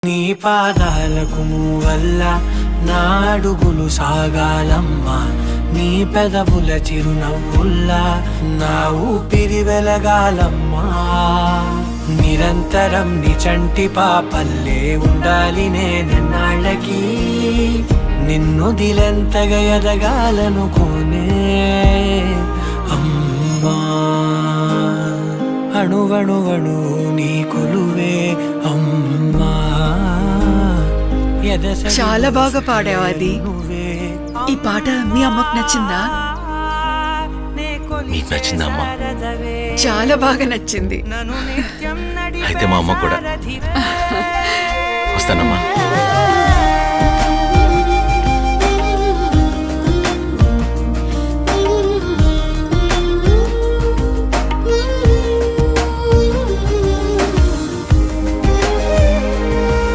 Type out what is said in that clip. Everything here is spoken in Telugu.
నీ పాదాలకు వల్ల నా అడుగులు సాగాలమ్మా, నీ పెదవుల చిరునవ్వుల్లా నా ఊపిరి వెలగాలమ్మా. నిరంతరం నీ చంటి పాపల్లే ఉండాలి నేనెన్నాళ్ళకి, నిన్ను దిలెంతగా ఎదగాలనుకోనే అమ్మా. అణువణువణు నీ కొలువే అమ్మా. చాలా బాగా పాడావు. అది ఈ పాట మీ అమ్మకు నచ్చిందా? మీకు నచ్చిందా అమ్మా? చాలా బాగా నచ్చింది. అయితే మా అమ్మ కూడా. వస్తానమ్మా.